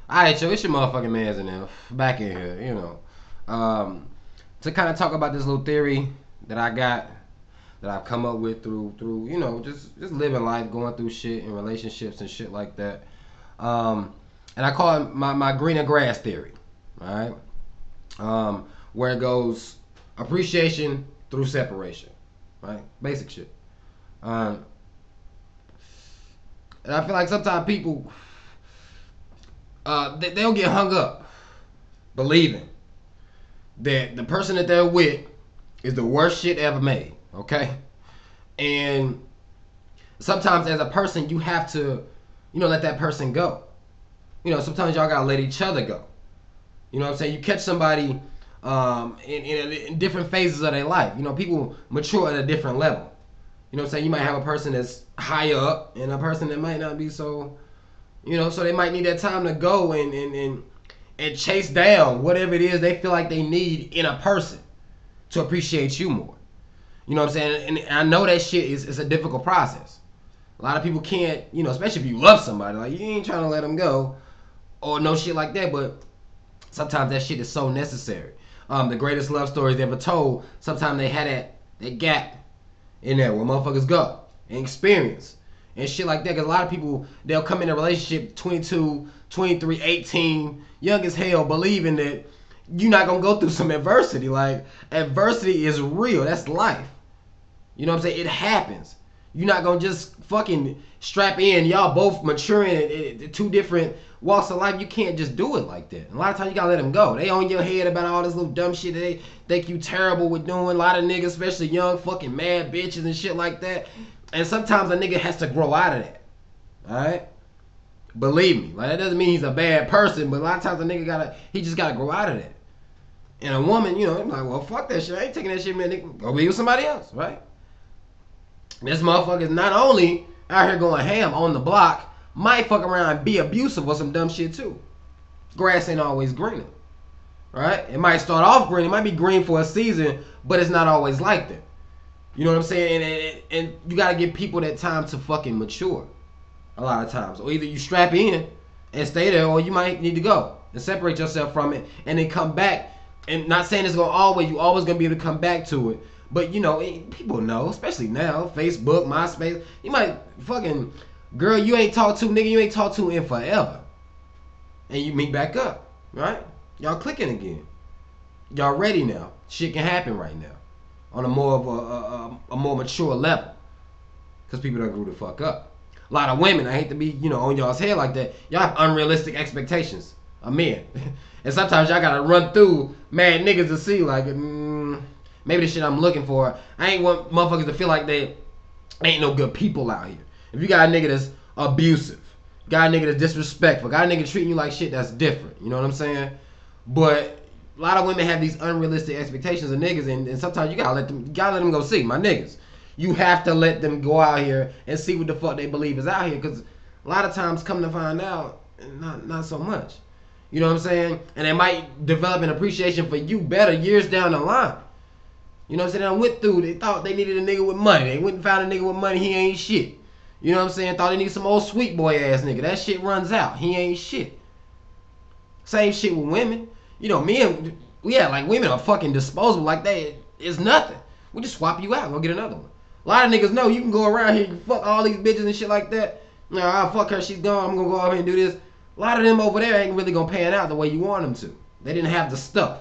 Alright, yo, it's your motherfucking man's in there. Back in here, to kind of talk about this little theory that I got, that I've come up with through just living life, going through shit in relationships and shit like that. Um, and I call it my greener grass theory. Alright? Where it goes appreciation through separation. Right? Basic shit. Um, and I feel like sometimes people they'll get hung up believing that the person that they're with is the worst shit ever made. Okay, and sometimes as a person you have to, let that person go. Sometimes y'all gotta let each other go. You know what I'm saying? You catch somebody in different phases of their life. People mature at a different level. You know what I'm saying? You might have a person that's higher up and a person that might not be so. So they might need that time to go and chase down whatever it is they feel like they need in a person to appreciate you more. You know what I'm saying? And I know that shit is a difficult process. A lot of people can't, especially if you love somebody, like you ain't trying to let them go or no shit like that, but sometimes that shit is so necessary. The greatest love stories ever told, sometimes they had that gap in there where motherfuckers go and experience and shit like that. Because a lot of people, they'll come in a relationship 22, 23, 18, young as hell, believing that you're not going to go through some adversity. Like, adversity is real. That's life. You know what I'm saying? It happens. You're not going to just fucking strap in. Y'all both maturing in two different walks of life. You can't just do it like that. A lot of times you got to let them go. They on your head about all this little dumb shit that they think you terrible with doing. A lot of niggas, especially young fucking mad bitches and shit like that. And sometimes a nigga has to grow out of that. Alright? Believe me. Like, that doesn't mean he's a bad person, but a lot of times a nigga he just gotta grow out of that. And a woman, I'm like, well, fuck that shit. I ain't taking that shit, man. Nigga, go be with somebody else, right? This motherfucker's not only out here going ham on the block, might fuck around and be abusive or some dumb shit too. Grass ain't always greener. Right? It might start off green. It might be green for a season, but it's not always like that. You know what I'm saying? And you gotta give people that time to fucking mature. A lot of times. Or either you strap in and stay there, or you might need to go and separate yourself from it and then come back. And not saying it's gonna you always gonna be able to come back to it. But people know, especially now, Facebook, MySpace, you might fucking girl you ain't talked to, nigga you ain't talked to in forever. And you meet back up, right? Y'all clicking again. Y'all ready now. Shit can happen right now. On a more of a more mature level. Because people done grew the fuck up. A lot of women, I hate to be, on y'all's head like that. Y'all have unrealistic expectations of men. And sometimes y'all gotta run through mad niggas to see like, maybe the shit I'm looking for. I ain't want motherfuckers to feel like they ain't no good people out here. If you got a nigga that's abusive, got a nigga that's disrespectful, got a nigga treating you like shit, that's different. You know what I'm saying? But a lot of women have these unrealistic expectations of niggas, and sometimes you gotta let them go see. My niggas, you have to let them go out here and see what the fuck they believe is out here, because a lot of times, come to find out, not so much. You know what I'm saying? And they might develop an appreciation for you better years down the line. You know what I'm saying? I went through, they thought they needed a nigga with money. They went and found a nigga with money, he ain't shit. You know what I'm saying? Thought they needed some old sweet boy ass nigga. That shit runs out. He ain't shit. Same shit with women. Men, like women are fucking disposable. Like that, it's nothing. We just swap you out and go get another one. A lot of niggas know you can go around here and fuck all these bitches and shit like that. I'll fuck her, she's gone, I'm gonna go out here and do this. A lot of them over there ain't really gonna pan out the way you want them to. They didn't have the stuff.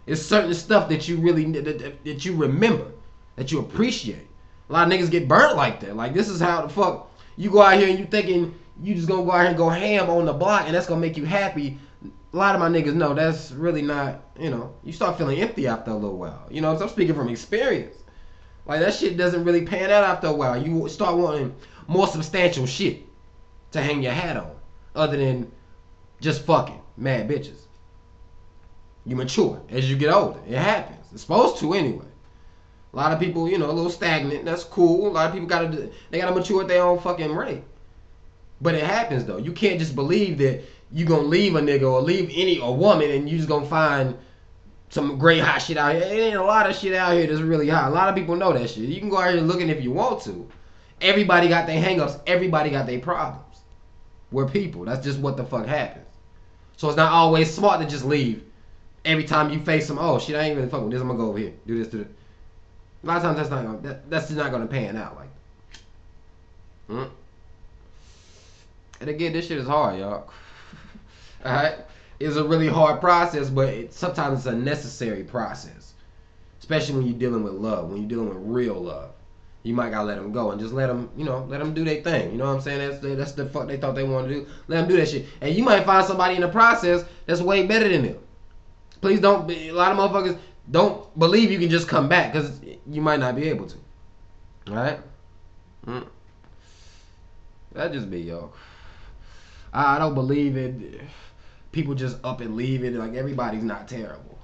It's certain stuff that you really, that you remember, that you appreciate. A lot of niggas get burnt like that. Like, this is how the fuck you go out here and you thinking you just gonna go out here and go ham on the block and that's gonna make you happy. A lot of my niggas know that's really not, you start feeling empty after a little while. So I'm speaking from experience. Like, that shit doesn't really pan out after a while. You start wanting more substantial shit to hang your hat on, other than just fucking mad bitches. You mature as you get older. It happens. It's supposed to anyway. A lot of people, a little stagnant. That's cool. A lot of people gotta mature at their own fucking rate. But it happens though. You can't just believe that you gonna leave a nigga or leave a woman and you just gonna find some great hot shit out here. It ain't a lot of shit out here that's really hot. A lot of people know that shit. You can go out here looking if you want to. Everybody got their hang-ups. Everybody got their problems. We're people. That's just what the fuck happens. So it's not always smart to just leave. Every time you face them, oh shit, I ain't really fucking with this. I'm gonna go over here, do this, do this. A lot of times that's just not gonna pan out like that. And again, this shit is hard, y'all. Alright? It's a really hard process, but sometimes it's a necessary process. Especially when you're dealing with love, when you're dealing with real love. You might gotta let them go and just let them, let them do their thing. You know what I'm saying? That's the fuck they thought they wanted to do. Let them do that shit. And you might find somebody in the process that's way better than them. Please don't, a lot of motherfuckers don't believe you can just come back because you might not be able to. Alright? That just be, yo. I don't believe it. People just up and leave it. Like, everybody's not terrible.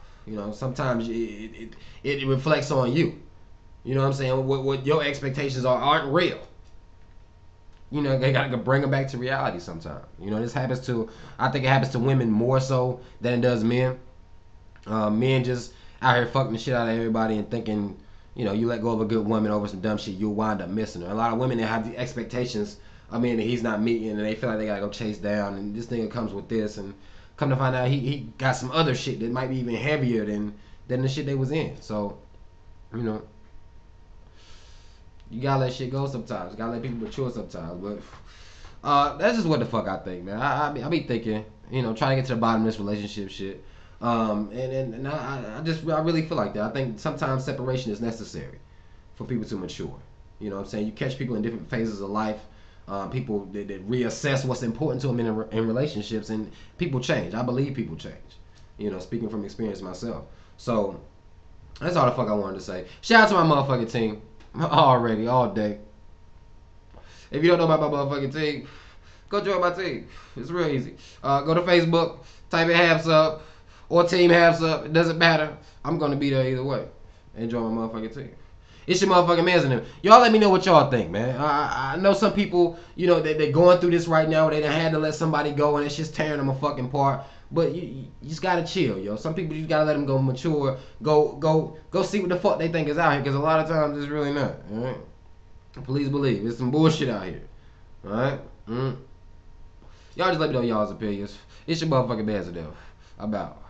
Sometimes it reflects on you. You know what I'm saying? What your expectations aren't real. They gotta bring them back to reality sometimes. This happens to, I think it happens to women more so than it does men. Men just out here fucking the shit out of everybody and thinking, you let go of a good woman over some dumb shit, you'll wind up missing her. A lot of women that have the expectations of men that he's not meeting, and they feel like they gotta go chase down, and this nigga comes with this, and come to find out he got some other shit that might be even heavier than the shit they was in. So, you gotta let shit go sometimes. You gotta let people mature sometimes. But that's just what the fuck I think, man. I be thinking, trying to get to the bottom of this relationship shit. And I really feel like that. I think sometimes separation is necessary for people to mature. You know what I'm saying? You catch people in different phases of life. People that reassess what's important to them in relationships, and people change. I believe people change. Speaking from experience myself. So that's all the fuck I wanted to say. Shout out to my motherfucking team. Already, all day. If you don't know about my motherfucking team, go join my team. It's real easy. Go to Facebook, type in Halves Up or Team Halves Up. It doesn't matter. I'm gonna be there either way. And join my motherfucking team. It's your motherfucking mans in them. Y'all let me know what y'all think, man. I know some people, they're going through this right now. They done had to let somebody go, and it's just tearing them a fucking apart. But you just gotta chill, yo. Some people you gotta let them go mature. Go see what the fuck they think is out here, because a lot of times it's really not. All right. Please believe it's some bullshit out here. All right. Y'all just let me know y'all's opinions. It's your motherfucking Bazadell. I'm out.